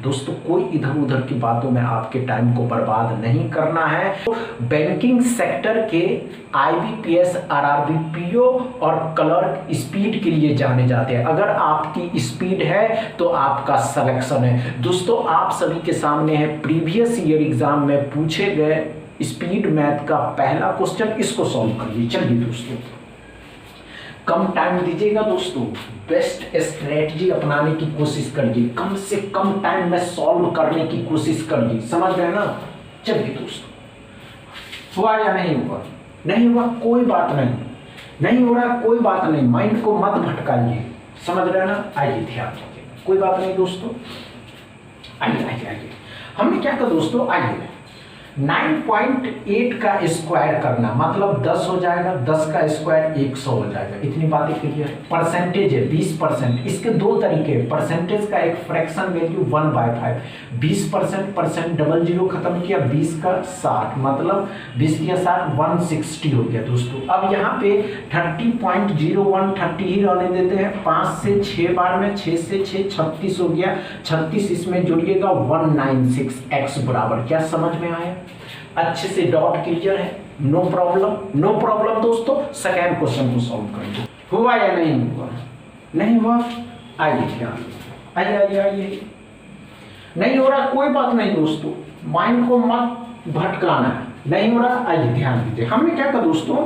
दोस्तों कोई इधर उधर की बातों में आपके टाइम को बर्बाद नहीं करना है। तो बैंकिंग सेक्टर के आईबीपीएस, आरआरबी, पीओ और क्लर्क स्पीड के लिए जाने जाते हैं। अगर आपकी स्पीड है तो आपका सिलेक्शन है। दोस्तों आप सभी के सामने है प्रीवियस ईयर एग्जाम में पूछे गए स्पीड मैथ का पहला क्वेश्चन, इसको सॉल्व करिए। चलिए दोस्तों, कम टाइम दीजिएगा दोस्तों, बेस्ट स्ट्रेटजी अपनाने की कोशिश करिए, कम से कम टाइम में सॉल्व करने की कोशिश करिए, समझ रहे हैं ना। चलिए दोस्तों, हुआ या नहीं हुआ? नहीं हुआ कोई बात नहीं, नहीं हो रहा कोई बात नहीं, माइंड को मत भटकाइए, समझ रहे हैं ना। आइए ध्यान रखिए, कोई बात नहीं दोस्तों। आइए आइए आइए, हमने क्या कहा दोस्तों, आइए 9.8 का स्क्वायर करना मतलब 10 हो जाएगा, 10 का स्क्वायर 100 हो जाएगा। इतनी बातें क्लियर है। परसेंटेज है 20%, इसके दो तरीके हैं। परसेंटेज का एक fraction value 1/5, 20% percent double zero खत्म किया, 20 का 60 मतलब 20 या 60 160 हो गया दोस्तों। अब यहाँ पे 30.01 30 ही रहने देते हैं, 5 से 6 बार में 6 से 6 36 हो गया, 36 इसमें जोड़िएगा 196 x बराबर। क्या समझ में आया? अच्छे से डॉट क्लियर है, नो प्रॉब्लम, नो प्रॉब्लम दोस्तों। सेकेंड क्वेश्चन को सॉल्व करेंगे। हुआ या नहीं हुआ? नहीं हुआ, आइए ध्यान, आइए आइए आइए। नहीं हो रहा कोई बात नहीं दोस्तों, माइंड को मत भटकाना है। नहीं हो रहा, आइए ध्यान दीजिए। हमने क्या कहा दोस्तों,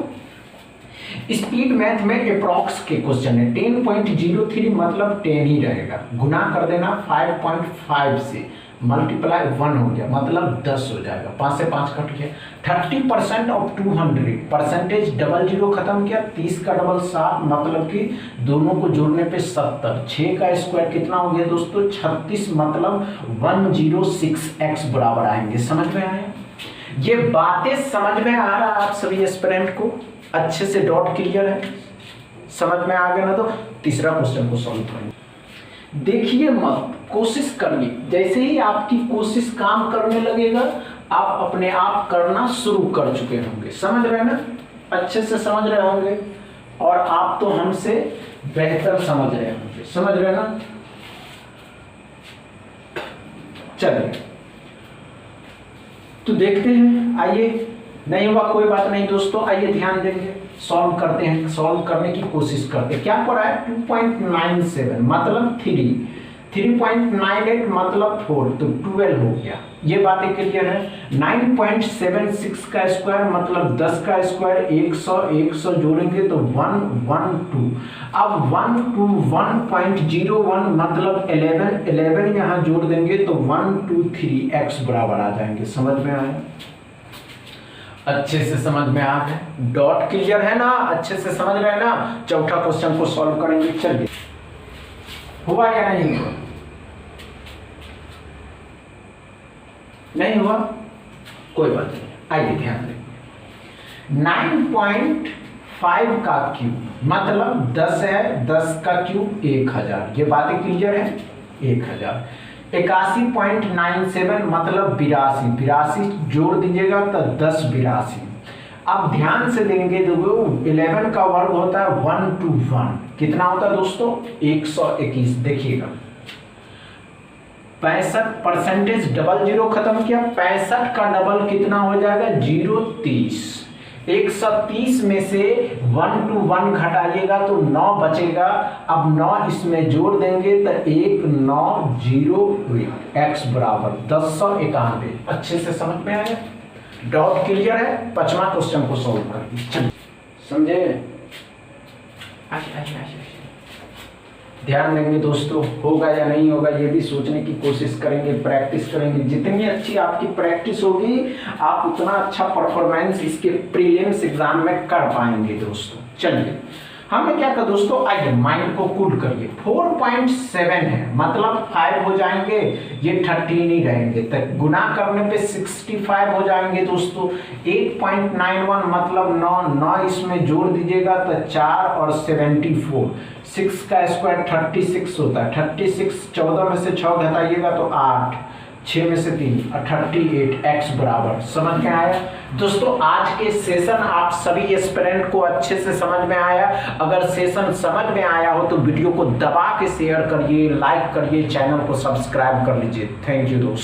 स्पीड मैथ में अप्रॉक्स के क्वेश्चन है। 10.03 मतलब 10 ही रहेगा, गुना कर देना 5.5 से, मल्टीप्लाई 1 हो गया मतलब 10 हो जाएगा, 5 से 5 कट गया। 30% ऑफ 200, परसेंटेज डबल जीरो खत्म किया, 30 का डबल 60 मतलब कि दोनों को जोड़ने पे 70। 6 का स्क्वायर कितना हो गया दोस्तों, 36 मतलब 106x बराबर आएंगे। समझ में आए? ये बातें समझ में आ रहा है आप सभी एस्पिरेंट को? अच्छे से डॉट क्लियर है, समझ में आ गया ना। तो तीसरा क्वेश्चन को सॉल्व करेंगे। देखिए मत, कोशिश करिए, जैसे ही आपकी कोशिश काम करने लगेगा आप अपने आप करना शुरू कर चुके होंगे। समझ रहे हैं ना, अच्छे से समझ रहे होंगे, और आप तो हमसे बेहतर समझ रहे होंगे, समझ रहे हैं ना। चलिए तो देखते हैं, आइए। नहीं हुआ कोई बात नहीं दोस्तों, आइए ध्यान देंगे, सॉल्व करते हैं, सॉल्व करने की कोशिश करते हैं। क्या पड़ा है, 2.97 मतलब 3, 3.98 मतलब 4, तो 12 हो गया। ये बातें क्लियर है। 9.76 का स्क्वायर मतलब 10 का स्क्वायर 100, 100 जोड़ेंगे तो 112। अब 121.01 मतलब 11, 11 यहाँ जोड़ देंगे तो 123x बराबर आ जाएंगे। समझ में आया? अच्छे से समझ में आ गए, डॉट क्लियर है ना, अच्छे से समझ रहे हैं ना। चौथा क्वेश्चन को सॉल्व करेंगे। चलिए, हुआ या नहीं हुआ? नहीं हुआ कोई बात नहीं, आइए ध्यान दें। 9.5 का क्यूब मतलब 10 है, 10 का क्यूब 1000। ये बातें क्लियर है, 1000। 81.97 मतलब 82, 82 जोड़ दीजिएगा तो 10 82। अब ध्यान से देंगे तो 11 का वर्ग होता है 121, कितना होता है दोस्तों, 121। देखिएगा 65 परसेंटेज डबल जीरो खत्म किया, 65 का डबल कितना हो जाएगा, 030। 130 में से 1 to 1 घटाइएगा तो 9 बचेगा। अब 9 इसमें जोड़ देंगे तो 1908 x बराबर 1091। अच्छे से समझ में आया, डॉट क्लियर है। पांचवा क्वेश्चन को सॉल्व करिए, समझे? ध्यान देंगे दोस्तों, होगा या नहीं होगा ये भी सोचने की कोशिश करेंगे, प्रैक्टिस करेंगे। जितनी अच्छी आपकी प्रैक्टिस होगी आप उतना अच्छा परफॉर्मेंस इसके प्रीलिम्स एग्जाम में कर पाएंगे दोस्तों। चलिए, हमें क्या कहा दोस्तों, आइए माइंड को कूल करिए। 4.7 है मतलब 5 हो जाएंगे, ये 13 ही रहेंगे, तक गुना करने पे 65 हो जाएंगे दोस्तों। 8.91 मतलब 9, 9 इसमें जोड़ दीजिएगा तो 4 और 74। 6 का स्क्वायर 36 होता है, 36 14 में से 6 घटाइएगा तो 8, 6 में से 3 38 x बराबर, समझ में आया दोस्तों। आज के सेशन आप सभी एस्पिरेंट को अच्छे से समझ में आया। अगर सेशन समझ में आया हो तो वीडियो को दबा के शेयर करिए, लाइक करिए, चैनल को सब्सक्राइब कर लीजिए। थैंक यू दोस्तों।